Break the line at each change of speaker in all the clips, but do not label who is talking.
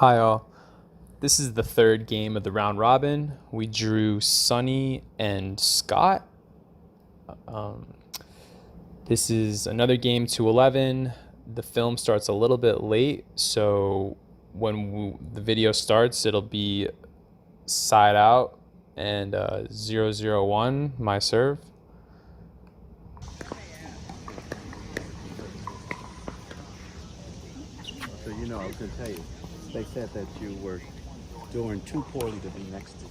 Hi all. This is the third game of the round robin. We drew Sonny and Scott. This is another game 2-11. The film starts a little bit late, so when the video starts, it'll be side out and 0-0-1, my serve.
So I was going to tell you, they said that you were doing too poorly to be next to you.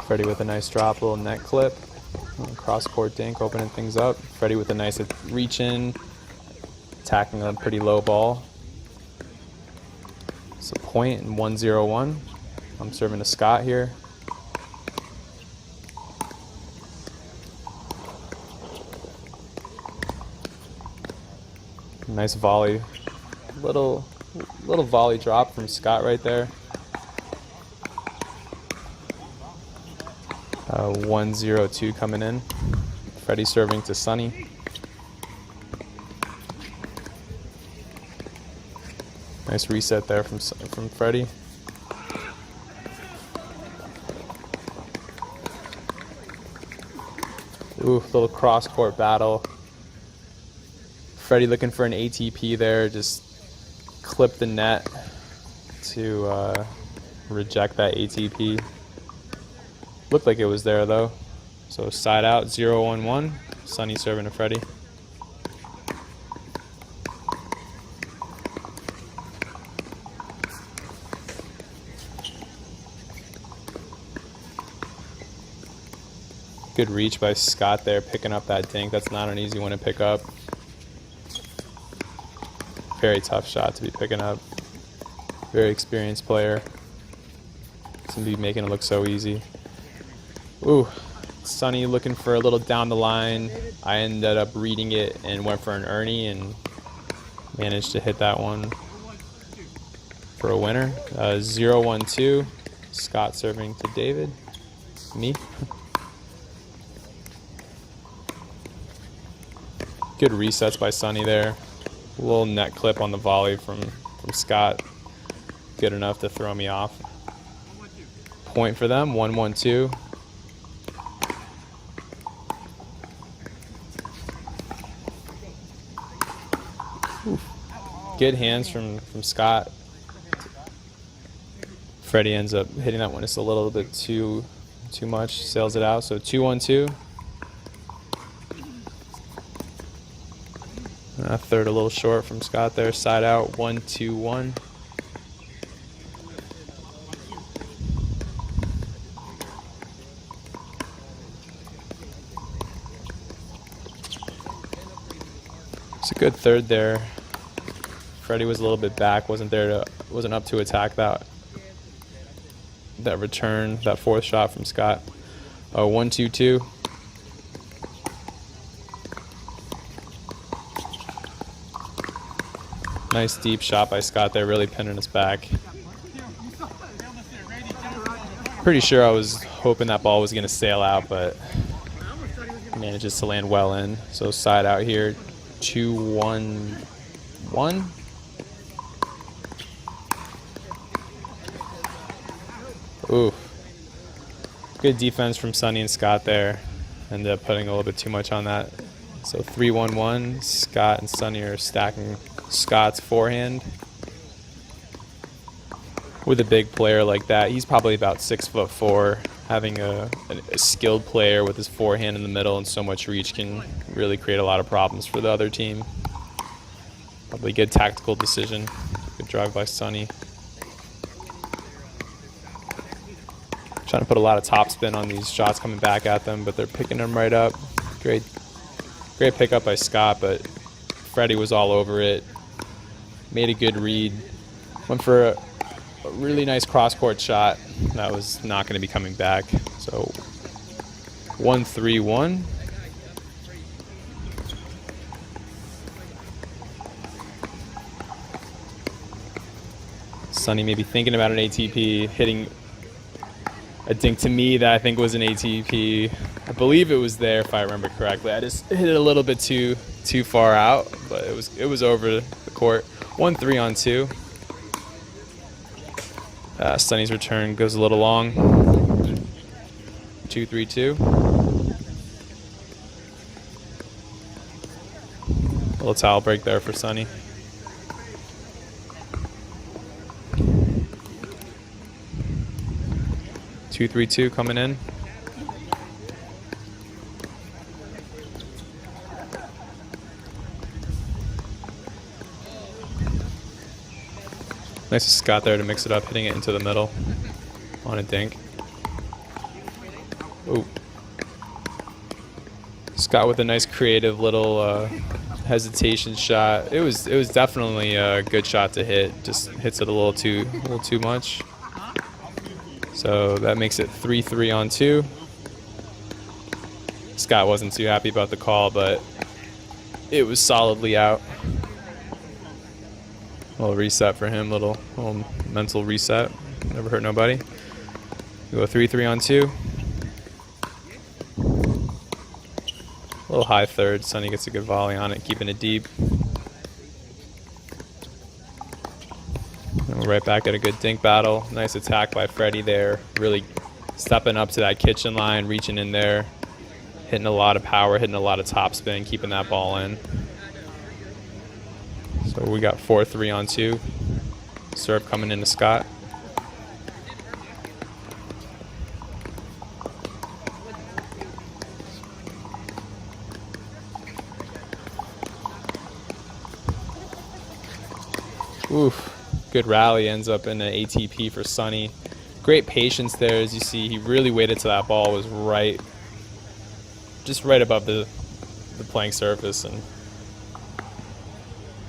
Freddie with a nice drop, little net clip. Cross-court dink, opening things up. Freddie with a nice reach in, attacking a pretty low ball. It's a point and 1-0-1. I'm serving to Scott here. Nice volley. Little volley drop from Scott right there. 1-0-2 coming in. Freddie serving to Sonny. Nice reset there from Freddie. Ooh, little cross-court battle. Freddie looking for an ATP there, just clipped the net to reject that ATP. Looked like it was there though. So side out, 0-1-1. Sonny serving to Freddie. Good reach by Scott there, picking up that dink. That's not an easy one to pick up. Very tough shot to be picking up. Very experienced player. It's gonna be making it look so easy. Ooh, Sonny looking for a little down the line. I ended up reading it and went for an Ernie and managed to hit that one for a winner. 0-1-2. Scott serving to David. Me. Good resets by Sonny there. A little net clip on the volley from Scott. Good enough to throw me off. Point for them, 1-1-2. Good hands from Scott. Freddie ends up hitting that one just a little bit too much, sails it out. So 2-1-2. Third a little short from Scott there. Side out, 1-2-1. It's a good third there. Freddie was a little bit back, wasn't up to attack that return, that fourth shot from Scott. 1-2-2. Nice deep shot by Scott there, really pinning us back. Pretty sure I was hoping that ball was going to sail out, but manages to land well in. So side out here, 2-1-1. Ooh. Good defense from Sonny and Scott there. Ended up putting a little bit too much on that. So 3-1-1. Scott and Sonny are stacking Scott's forehand. With a big player like that, he's probably about 6'4". Having a skilled player with his forehand in the middle and so much reach can really create a lot of problems for the other team. Probably a good tactical decision. Good drive by Sonny. Trying to put a lot of topspin on these shots coming back at them, but they're picking them right up. Great pickup by Scott, but Freddie was all over it. Made a good read. Went for a really nice cross-court shot. That was not going to be coming back. So 1-3-1. Sonny maybe thinking about an ATP, hitting a dink to me that I think was an ATP. I believe it was there if I remember correctly. I just hit it a little bit too far out, but it was over court. 1-3 on 2. Sonny's return goes a little long. 2-3-2. Little towel break there for Sonny. Two, 3-2 coming in. Nice of Scott there to mix it up, hitting it into the middle on a dink. Ooh. Scott with a nice creative little hesitation shot. It was definitely a good shot to hit. Just hits it a little too much. So that makes it 3-3 on 2. Scott wasn't too happy about the call, but it was solidly out. A little reset for him, little mental reset. Never hurt nobody. We go 3-3 on 2. A little high third. Sonny gets a good volley on it, keeping it deep. And we're right back at a good dink battle. Nice attack by Freddie there. Really stepping up to that kitchen line, reaching in there, hitting a lot of power, hitting a lot of topspin, keeping that ball in. So we got 4-3 on 2. Serve coming into Scott. Oof. Good rally, ends up in an ATP for Sonny. Great patience there, as you see. He really waited till that ball was just right above the playing surface, and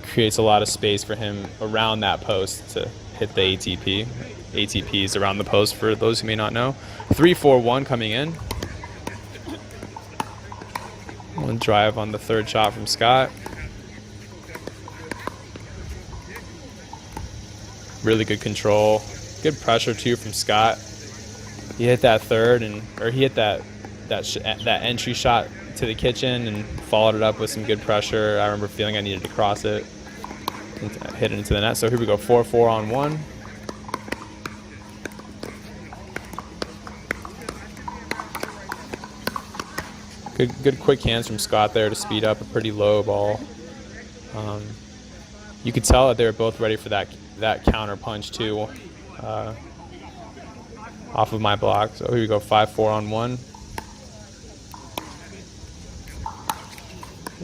creates a lot of space for him around that post to hit the ATP. ATP is around the post for those who may not know. 3-4-1 coming in. One drive on the third shot from Scott. Really good control. Good pressure too from Scott. He hit that third, or he hit that entry shot to the kitchen and followed it up with some good pressure. I remember feeling I needed to cross it and hit it into the net. So here we go, 4-4 on 1. Good quick hands from Scott there to speed up a pretty low ball. You could tell that they were both ready for that counter punch too, off of my block. So here we go, 5-4 on 1.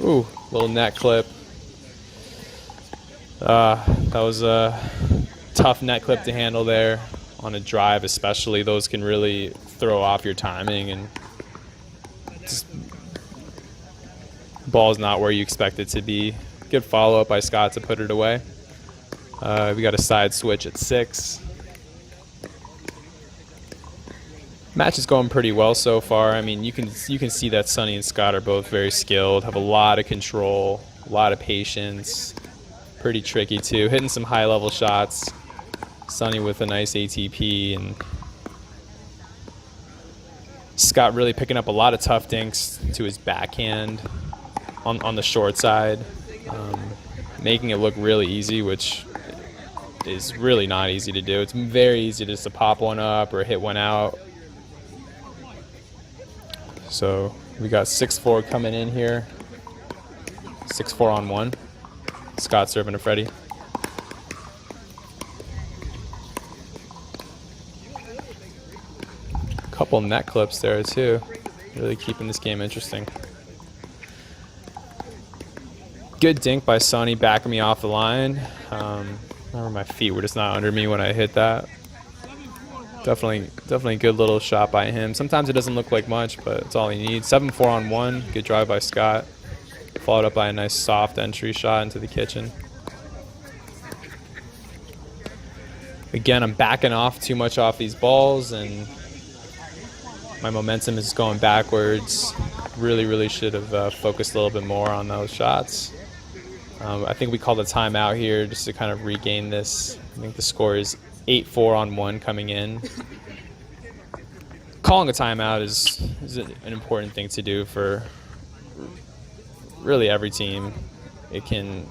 Ooh, little net clip. That was a tough net clip to handle there on a drive, especially. Those can really throw off your timing, and just ball's not where you expect it to be. Good follow-up by Scott to put it away. We got a side switch at 6. Match is going pretty well so far. I mean, you can see that Sonny and Scott are both very skilled, have a lot of control, a lot of patience. Pretty tricky too. Hitting some high-level shots. Sonny with a nice ATP, and Scott really picking up a lot of tough dinks to his backhand on the short side, making it look really easy, which is really not easy to do. It's very easy just to pop one up or hit one out. So we got 6-4 coming in here. 6-4 on 1. Scott serving to Freddie. Couple net clips there too. Really keeping this game interesting. Good dink by Sonny, backing me off the line. Remember, my feet were just not under me when I hit that. Definitely a good little shot by him. Sometimes it doesn't look like much, but it's all he needs. 7-4 on 1. Good drive by Scott. Followed up by a nice soft entry shot into the kitchen. Again, I'm backing off too much off these balls, and my momentum is going backwards. Really should have focused a little bit more on those shots. I think we called a timeout here just to kind of regain this. I think the score is 8-4 on 1 coming in. Calling a timeout is an important thing to do for really every team. It can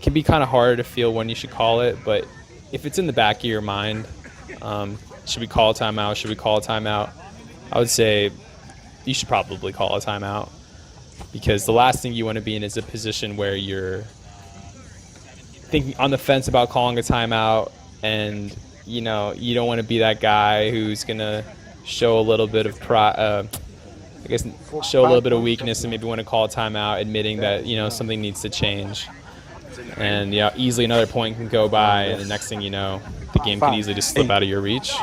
can be kind of hard to feel when you should call it, but if it's in the back of your mind, should we call a timeout? Should we call a timeout? I would say you should probably call a timeout, because the last thing you want to be in is a position where you're thinking on the fence about calling a timeout, and you don't want to be that guy who's gonna show a little bit of show a little bit of weakness and maybe want to call a timeout, admitting that something needs to change. And easily another point can go by, and the next thing you know, the game can easily just slip out of your reach.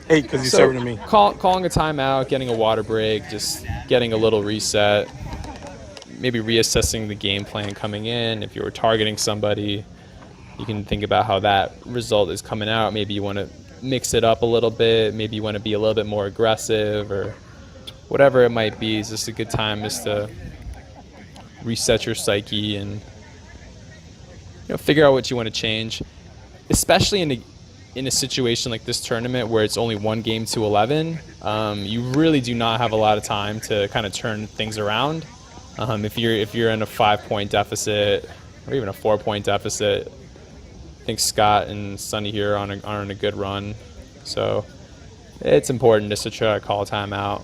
8 because he's serving to me.
Calling a timeout, getting a water break, just getting a little reset, maybe reassessing the game plan coming in. If you were targeting somebody, you can think about how that result is coming out. Maybe you want to mix it up a little bit. Maybe you want to be a little bit more aggressive, or whatever it might be. It's just a good time just to reset your psyche and figure out what you want to change, especially in a situation like this tournament where it's only 1 game to 11. You really do not have a lot of time to kind of turn things around. If you're in a 5-point deficit or even a 4-point deficit, I think Scott and Sonny here are on a good run. So it's important just to try to call a timeout.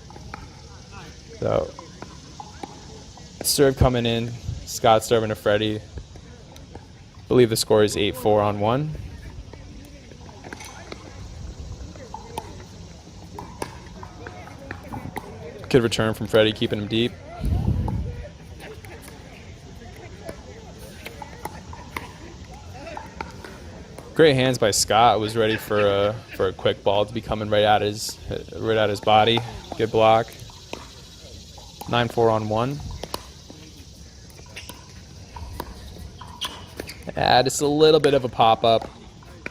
So serve coming in, Scott serving to Freddie. I believe the score is 8-4 on 1. Good return from Freddie, keeping him deep. Great hands by Scott. Was ready for a quick ball to be coming right at his body. Good block. 9-4 on 1. Just a little bit of a pop-up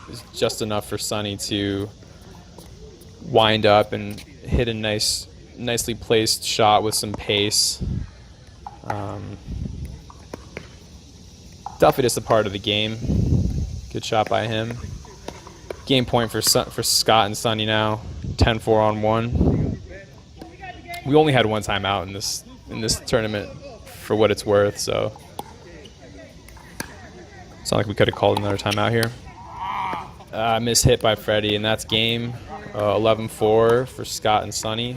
is just enough for Sonny to wind up and hit a nicely placed shot with some pace. Definitely just a part of the game. Good shot by him. Game point for Scott and Sonny now. 10-4 on 1. We only had 1 timeout in this tournament, for what it's worth, so it's not like we could have called another timeout here. Missed hit by Freddie, and that's game. 11-4 for Scott and Sonny.